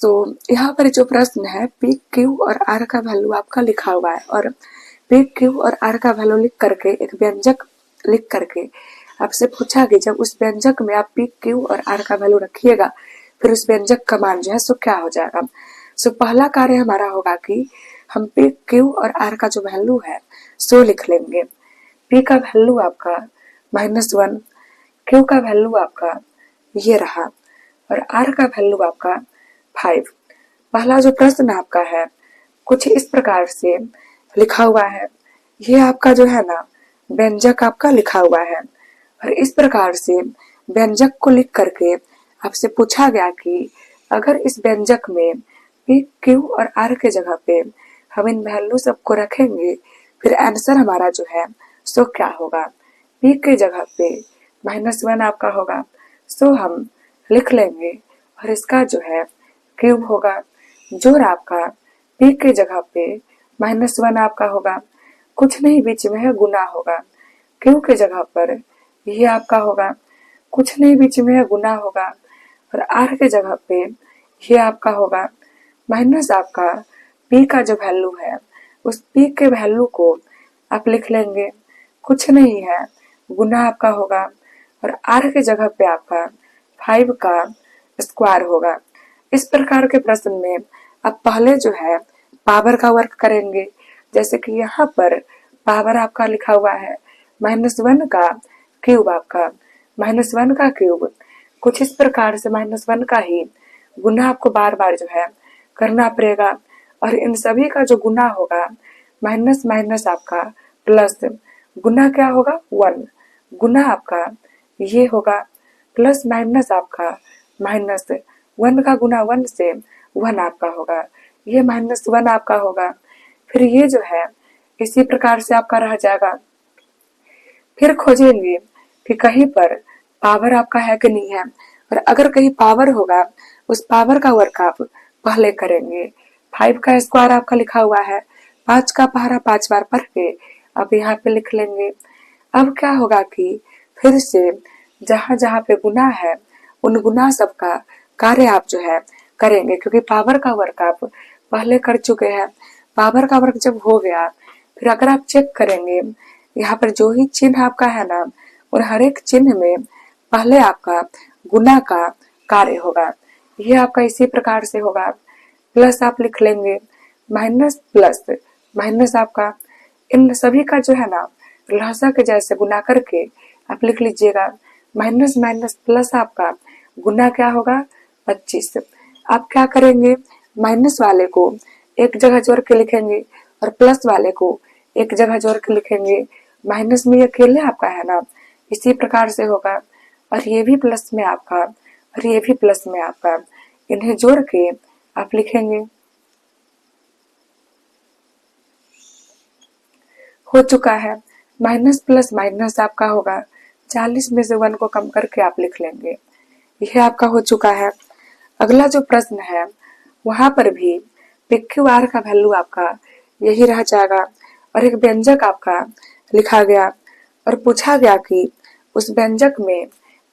तो यहाँ पर जो प्रश्न है पी क्यू और आर का वैल्यू आपका लिखा हुआ है और पी क्यू और आर का वैल्यू लिख करके एक व्यंजक लिख करके आपसे पूछा कि जब उस व्यंजक में आप पी क्यू और आर का वैल्यू रखिएगा फिर उस व्यंजक का मान जो है सो क्या हो जाएगा। सो पहला कार्य हमारा होगा कि हम पी क्यू और आर का जो वैल्यू है सो लिख लेंगे। पी का वैल्यू आपका -1, क्यू का वैल्यू आपका ये रहा और आर का वैल्यू आपका 5। पहला जो प्रश्न आपका है कुछ इस प्रकार से लिखा हुआ है। ये आपका जो है ना व्यंजक आपका लिखा हुआ है और इस प्रकार से व्यंजक को लिख करके आपसे पूछा गया कि अगर इस व्यंजक में पी क्यू और आर के जगह पे हम इन वैल्यू सबको रखेंगे फिर आंसर हमारा जो है सो क्या होगा। पी के जगह पे -1 आपका होगा सो हम लिख लेंगे और इसका जो है क्यूब होगा। जोड़ आपका पी के जगह पे -1 आपका होगा, कुछ नहीं बीच में है गुना होगा। क्यू के जगह पर ये आपका होगा, कुछ नहीं बीच में है गुना होगा और आर के जगह पे ये आपका होगा माइनस आपका पी का जो वैल्यू है उस पी के वैल्यू को आप लिख लेंगे, कुछ नहीं है गुना आपका होगा और आर के जगह पे आपका 5 का स्क्वायर होगा। इस प्रकार के प्रश्न में आप पहले जो है पावर का वर्क करेंगे, जैसे कि यहाँ पर पावर आपका लिखा हुआ है -1 का क्यूब आपका -1 का क्यूब, कुछ इस प्रकार से -1 का ही गुना आपको बार बार जो है करना पड़ेगा और इन सभी का जो गुना होगा माइनस माइनस आपका प्लस, गुना क्या होगा 1, गुना आपका ये होगा प्लस माइनस आपका माइनस 1 का गुना 1 से 1 आपका होगा, ये -1 आपका होगा। फिर ये जो है इसी प्रकार से आपका रह जाएगा। फिर खोजेंगे कि कहीं पर पावर आपका है कि नहीं है और अगर कहीं पावर होगा उस पावर का वर्क आप पहले करेंगे। 5 का स्क्वायर आपका लिखा हुआ है, 5 का पहाड़ा 5 बार पढ़ के आप यहाँ पे लिख लेंगे। अब क्या होगा कि फिर से जहां जहां पे गुना है उन गुना सबका कार्य आप जो है करेंगे, क्योंकि पावर का वर्क आप पहले कर चुके हैं। पावर का वर्क जब हो गया फिर अगर आप चेक करेंगे यहाँ पर जो ही चिन्ह आपका है ना और हर एक चिन्ह में पहले आपका गुना का कार्य होगा। ये आपका इसी प्रकार से होगा, प्लस आप लिख लेंगे, माइनस प्लस माइनस आपका इन सभी का जो है ना लहजा के जैसे गुना करके आप लिख लीजिएगा। माइनस माइनस प्लस आपका गुना क्या होगा 25। आप क्या करेंगे माइनस वाले को एक जगह जोड़ के लिखेंगे और प्लस वाले को एक जगह जोड़ के लिखेंगे। माइनस में ये अकेले आपका है ना, इसी प्रकार से होगा और ये भी प्लस में आपका और ये भी प्लस में आपका, इन्हें जोड़ के आप लिखेंगे। हो चुका है, माइनस प्लस माइनस आपका होगा, 40 में से 1 को कम करके आप लिख लेंगे। यह आपका हो चुका है। अगला जो प्रश्न है वहां पर भी पी क्यू आर का वैल्यू आपका यही रह जाएगा और एक व्यंजक आपका लिखा गया और पूछा गया कि उस व्यंजक में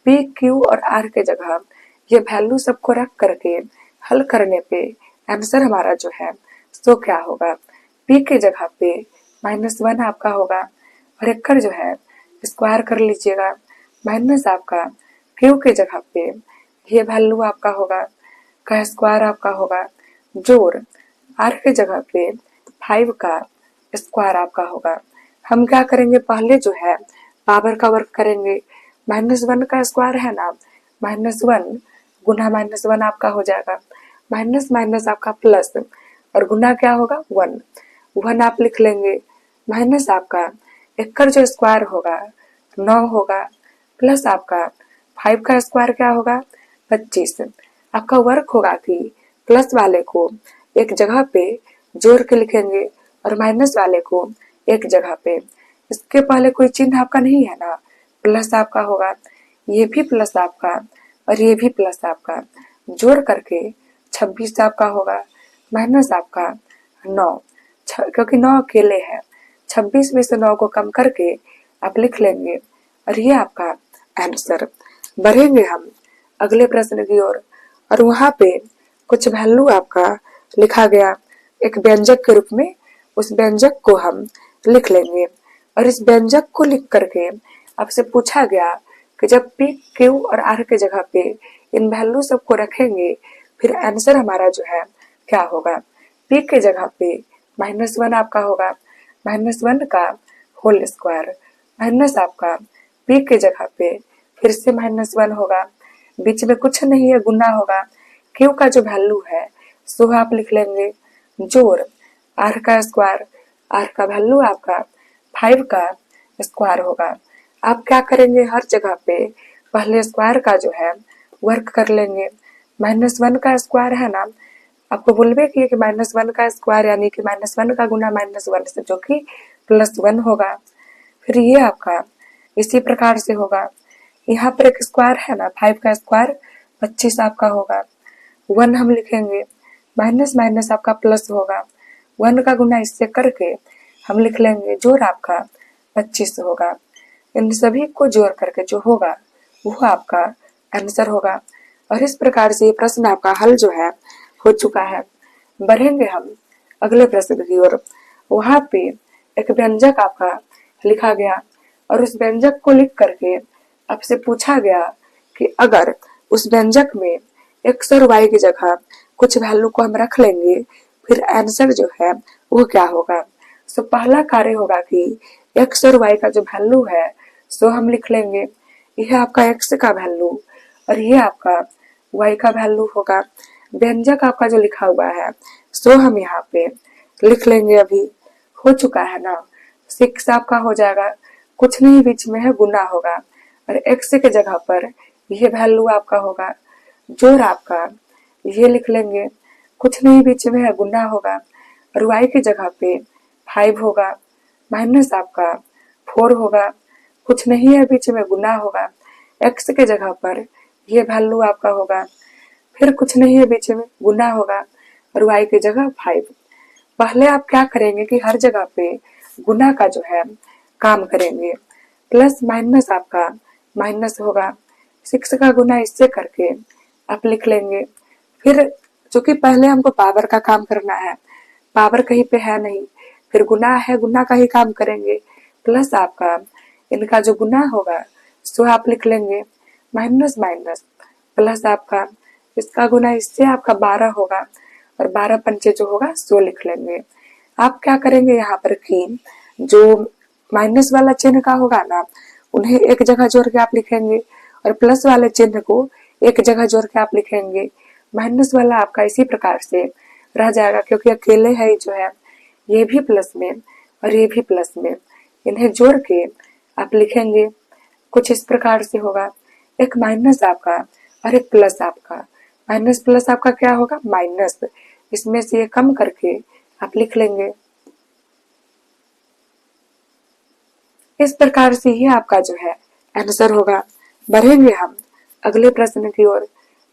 पी क्यू और आर के जगह ये वैल्यू सबको रख करके हल करने पे आंसर हमारा जो है सो क्या होगा। पी के जगह पे -1 आपका होगा और एक कर जो है स्क्वायर कर लीजिएगा, माइनस आपका क्यू के जगह पे ये वैल्यू आपका होगा का स्क्वायर आपका होगा, जोड़ आर के जगह पे 5 का स्क्वायर आपका होगा। हम क्या करेंगे पहले जो है पावर का वर्क करेंगे, -1 का स्क्वायर है ना, -1 गुना -1 आपका हो जाएगा, माइनस माइनस आपका प्लस और गुना क्या होगा 1 आप लिख लेंगे, माइनस आपका एक कर जो स्क्वायर होगा 9 होगा, प्लस आपका 5 का स्क्वायर क्या होगा 25। आपका वर्क होगा कि प्लस वाले को एक जगह पे जोड़ के लिखेंगे और माइनस वाले को एक जगह पे। इसके पहले कोई चिन्ह आपका नहीं है ना, प्लस आपका होगा, ये भी प्लस आपका और ये भी प्लस आपका, जोड़ करके 26 आपका होगा, माइनस आपका 9, क्योंकि 9 अकेले है, 26 में से 9 को कम करके आप लिख लेंगे और ये आपका आंसर। बढ़ेंगे हम अगले प्रश्न की ओर और वहां पे कुछ वैल्यू आपका लिखा गया एक व्यंजक के रूप में, उस व्यंजक को हम लिख लेंगे। और इस व्यंजक को लिख करके आपसे पूछा गया कि जब पी क्यू और आर के जगह पे इन वैल्यू सबको रखेंगे फिर आंसर हमारा जो है क्या होगा। पी के जगह पे -1 आपका होगा, -1 का होल स्क्वायर, माइनस आपका पी के जगह पे फिर से -1 होगा, बीच में कुछ नहीं है, गुना होगा। क्यू का जो वैल्यू है सो आप लिख लेंगे जोड़ आर का स्क्वायर, आर का वैल्यू आपका 5 का स्क्वायर होगा। आप क्या करेंगे, हर जगह पे पहले स्क्वायर का जो है वर्क कर लेंगे। -1 का स्क्वायर है ना, आपको बोलबे किए कि -1 का स्क्वायर यानी कि -1 का गुना -1 से, जो कि +1 होगा। फिर ये आपका इसी प्रकार से होगा। यहाँ पर एक स्क्वायर है ना, 5 का स्क्वायर 25 आपका होगा। 1 हम लिखेंगे, माइनस माइनस आपका प्लस होगा। 1 का गुना इससे करके हम लिख लेंगे जोड़ आपका 25 होगा। इन सभी को जोड़ करके जो होगा वो आपका आंसर होगा। और इस प्रकार से ये प्रश्न आपका हल जो है हो चुका है। बढ़ेंगे हम अगले प्रश्न की ओर। वहां पे एक व्यंजक आपका लिखा गया और उस व्यंजक को लिख करके आपसे पूछा गया कि अगर उस व्यंजक में एक्स और वाई की जगह कुछ वैल्यू को हम रख लेंगे फिर आंसर जो है वो क्या होगा। सो पहला कार्य होगा कि एक्स और वाई का जो वैल्यू है सो हम लिख लेंगे। यह आपका एक्स का वैल्यू और ये आपका वाई का वैल्यू होगा। व्यंजक आपका जो लिखा हुआ है सो हम यहाँ पे लिख लेंगे। अभी हो चुका है ना, 6 आपका हो जाएगा, कुछ नहीं बीच में है, गुना होगा और एक्स के जगह पर ये वैल्यू आपका होगा। जोड़ आपका ये लिख लेंगे, कुछ नहीं बीच में है, गुना होगा और वाई की जगह पे 5 होगा, माइनस आपका 4 होगा, कुछ नहीं है बीच में, गुना होगा। एक्स के जगह पर ये वैल्यू आपका होगा, फिर कुछ नहीं है बीच में, गुना होगा और वाई की जगह 5। पहले आप क्या करेंगे कि हर जगह पे गुना का जो है काम करेंगे। प्लस माइनस आपका माइनस होगा, 6 का गुना इससे करके आप लिख लेंगे। फिर चूंकि पहले हमको पावर का काम करना है, पावर कहीं पे है नहीं, फिर गुना है, गुना का ही काम करेंगे। प्लस आपका इनका जो गुना होगा सो आप लिख लेंगे, माइनस माइनस प्लस आपका इसका गुना इससे आपका 12 होगा और 12 पंचे जो होगा सो लिख लेंगे। आप क्या करेंगे यहाँ पर कि जो माइनस वाला चिन्ह का होगा ना उन्हें एक जगह जोड़ के आप लिखेंगे और प्लस वाले चिन्ह को एक जगह जोड़ के आप लिखेंगे। माइनस वाला आपका इसी प्रकार से रह जाएगा क्योंकि अकेले है जो है, ये भी प्लस में और ये भी प्लस में, इन्हें जोड़ के आप लिखेंगे। कुछ इस प्रकार से होगा, एक माइनस आपका और एक प्लस आपका। माइनस प्लस आपका क्या होगा, माइनस, इसमें से ये कम करके आप लिख लेंगे। इस प्रकार से ही आपका जो है आंसर होगा। बढ़ेंगे हम अगले प्रश्न की ओर।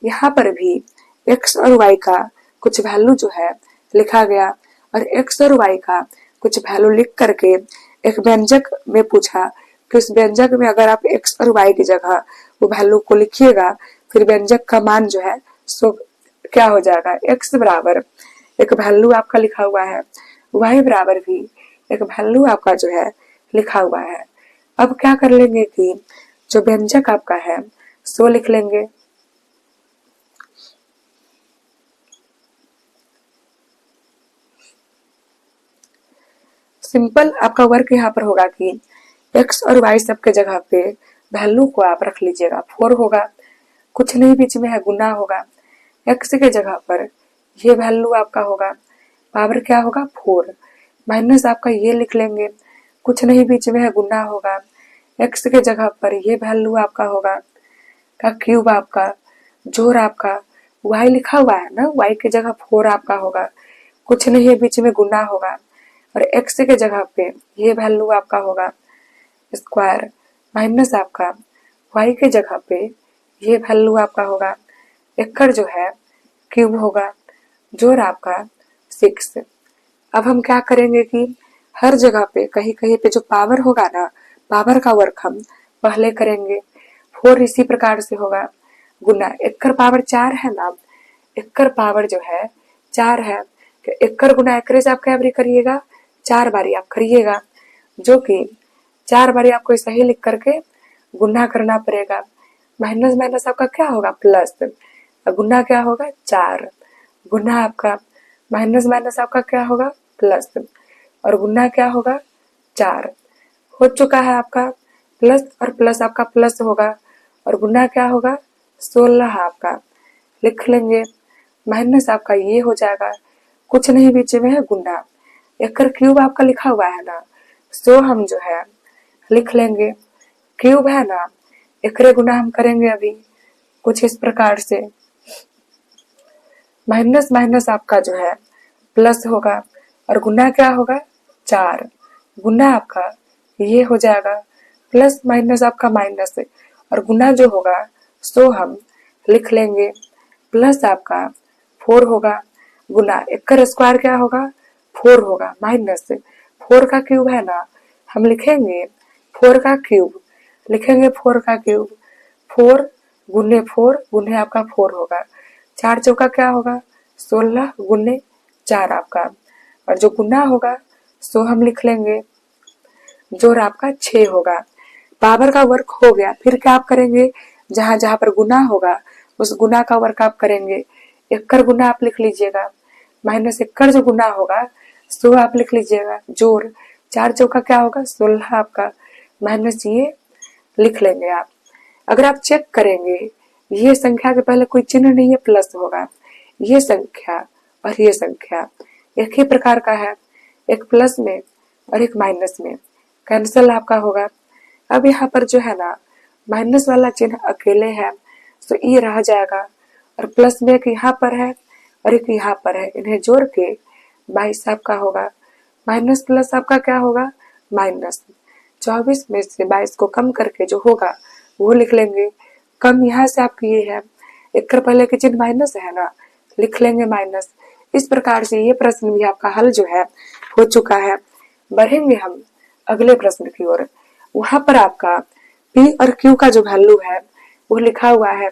यहाँ पर भी एक्स और वाई का कुछ वैल्यू जो है लिखा गया और एक्स और वाई का कुछ वैल्यू लिख करके एक व्यंजक में पूछा कि उस व्यंजक में अगर आप एक्स और वाई की जगह वो वैल्यू को लिखिएगा फिर व्यंजक का मान जो है सो क्या हो जाएगा। एक्स बराबर एक वैल्यू आपका लिखा हुआ है, वाई बराबर भी एक वैल्यू आपका जो है लिखा हुआ है। अब क्या कर लेंगे कि जो व्यंजक आपका है सो लिख लेंगे। सिंपल आपका वर्क यहाँ पर होगा कि एक्स और वाई सबके जगह पे वैल्यू को आप रख लीजिएगा। 4 होगा, कुछ नहीं बीच में है, गुना होगा। एक्स के जगह पर ये वैल्यू आपका होगा, पावर क्या होगा 4, माइनस आपका ये लिख लेंगे, कुछ नहीं बीच में है, गुना होगा। एक्स के जगह पर ये वैल्यू आपका होगा का क्यूब आपका, जोड़ आपका वाई लिखा हुआ है ना, वाई की जगह 4 आपका होगा, कुछ नहीं है बीच में, गुना होगा और एक्स के जगह पे ये वैल्यू आपका होगा स्क्वायर, माइनस आपका वाई के जगह पे ये वैल्यू आपका होगा एकड़ जो है क्यूब होगा, जोड़ आपका 6। अब हम क्या करेंगे कि हर जगह पे कहीं कहीं पे जो पावर होगा ना, पावर का वर्क हम पहले करेंगे। 4 इसी प्रकार से होगा, गुना एकड़ पावर 4 है ना, एक्कर पावर जो है 4 है। एक्कर गुना एकरे से आप क्या बारी करिएगा, 4 बारी आप करिएगा, जो कि 4 बारी आपको सही लिख करके गुना करना पड़ेगा। माइनस माइनस आपका क्या होगा, प्लस। गुना क्या होगा, 4 गुना आपका माइनस माइनस आपका क्या होगा, प्लस, और गुना क्या होगा, 4 हो चुका है आपका। प्लस और प्लस आपका प्लस होगा, और गुना क्या होगा, 16 आपका लिख लेंगे। माइनस आपका ये हो जाएगा, कुछ नहीं बीच में है गुना। एकर क्यूब आपका लिखा हुआ है ना, सो हम जो है लिख लेंगे। क्यूब है ना, एकरे गुना हम करेंगे अभी कुछ इस प्रकार से। माइनस माइनस आपका जो है प्लस होगा, और गुना क्या होगा, 4 गुना आपका ये हो जाएगा। प्लस माइनस आपका माइनस है, और गुना जो होगा सो हम लिख लेंगे। प्लस आपका 4 होगा, गुना एकर स्क्वायर क्या होगा, 4 होगा, माइनस 4 का क्यूब है ना, हम लिखेंगे 4 का क्यूब, लिखेंगे 4 का क्यूब। 4 गुने 4 गुने आपका 4 होगा, 4 चौका क्या होगा, 16 गुने 4 आपका, और जो गुना होगा सो हम लिख लेंगे, जोड़ आपका 6 होगा। पावर का वर्क हो गया। फिर क्या आप करेंगे, जहां जहां पर गुना होगा उस गुना का वर्क आप करेंगे। एक्कर गुना आप लिख लीजिएगा, माइनस एक्कर जो गुना होगा सो आप लिख लीजिएगा, जोड़ 4 चौका क्या होगा, 16 आपका, माइनस ये लिख लेंगे आप। अगर आप चेक करेंगे, ये संख्या के पहले कोई चिन्ह नहीं है, प्लस होगा। ये संख्या और ये संख्या एक ही प्रकार का है, एक प्लस में और एक माइनस में, कैंसिल आपका होगा। अब यहाँ पर जो है ना, माइनस वाला चिन्ह अकेले है तो ये रह जाएगा, और प्लस में एक यहाँ पर है और एक यहाँ पर है, इन्हें जोड़ के 22 आपका होगा। माइनस प्लस आपका क्या होगा, माइनस। 24 में से 22 को कम करके जो होगा वो लिख लेंगे। कम यहाँ से आपकी ये है, एक पहले के चिन्ह माइनस है ना, लिख लेंगे माइनस। इस प्रकार से ये प्रश्न भी आपका हल जो है हो चुका है। बढ़ेंगे हम अगले प्रश्न की ओर। वहां पर आपका P और Q का जो वैल्यू है वो लिखा हुआ है,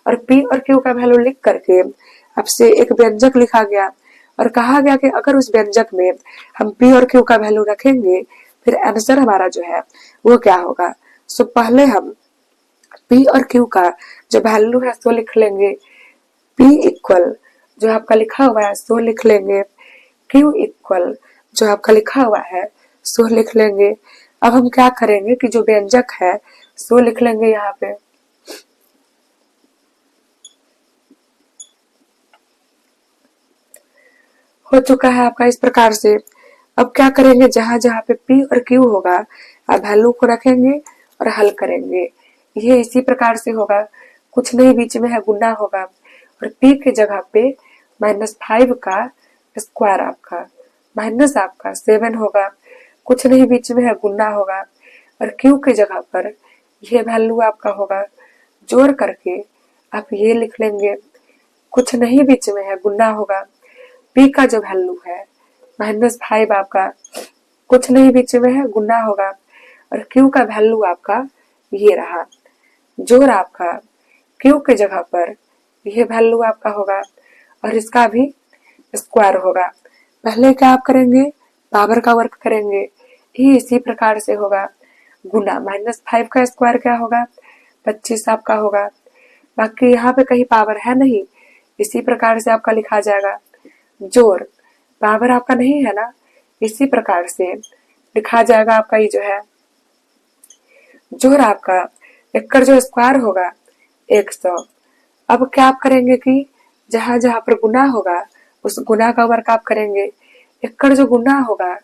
और P और Q का वैल्यू लिख करके आपसे एक व्यंजक लिखा गया, और कहा गया कि अगर उस व्यंजक में हम P और Q का वैल्यू रखेंगे फिर आंसर हमारा जो है वो क्या होगा। सो पहले हम P और Q का जो वैल्यू है सो लिख लेंगे। P इक्वल जो आपका लिखा हुआ है सो लिख लेंगे, Q इक्वल जो आपका लिखा हुआ है सो लिख लेंगे। अब हम क्या करेंगे कि जो व्यंजक है सो लिख लेंगे यहाँ पे। हो चुका है आपका इस प्रकार से। अब क्या करेंगे, जहां जहां पे P और Q होगा आप वैल्यू को रखेंगे और हल करेंगे। ये इसी प्रकार से होगा, कुछ नहीं बीच में है गुना होगा, और P के जगह पे -5 का स्क्वायर आपका, माइनस आपका 7 होगा, कुछ नहीं बीच में है गुना होगा, और Q के जगह पर ये वैल्यू आपका होगा, जोड़ करके आप ये लिख लेंगे, कुछ नहीं बीच में है गुना होगा। P का जो वैल्यू है -5 आपका, कुछ नहीं बीच में है गुना होगा, और Q का वैल्यू आपका ये रहा, जोड़ आपका Q के जगह पर ये वैल्यू आपका होगा, और इसका भी स्क्वायर होगा। पहले क्या आप करेंगे, पावर का वर्क करेंगे, ही इसी प्रकार से होगा। गुना -5 का स्क्वायर क्या होगा, 25 आपका होगा। बाकी यहाँ पे कहीं पावर है नहीं, इसी प्रकार से आपका लिखा जाएगा। जोड़ पावर आपका नहीं है ना, इसी प्रकार से लिखा जाएगा आपका ये जो है। जोड़ आपका एक्कर जो स्क्वायर होगा 100। अब क्या आप करेंगे कि जहां जहां पर गुना होगा उस गुना का वर्क आप करेंगे। एक्कर जो गुना होगा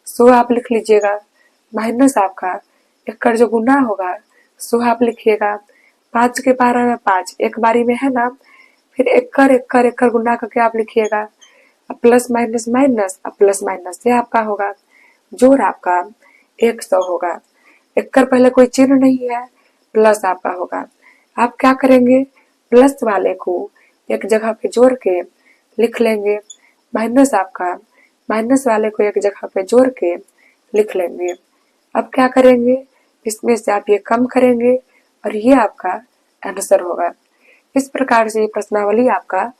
सो आप लिख लीजिएगा, माइनस आपका एक्कर जो गुना होगा सो आप लिखिएगा। 5 के पारा में 5 एक बारी में है ना, फिर एक्कर एक्कर एक्कर गुना करके आप लिखिएगा, plus minus minus, plus minus से आपका होगा। जोड़ आपका 100 होगा, एक्कर पहले कोई चिन्ह नहीं है, प्लस आपका होगा। आप क्या करेंगे, प्लस वाले को एक जगह पे जोड़ के लिख लेंगे, माइनस आपका माइनस वाले को एक जगह पे जोड़ के लिख लेंगे। अब क्या करेंगे, इसमें से आप ये कम करेंगे और ये आपका आंसर होगा। इस प्रकार से ये प्रश्नावली आपका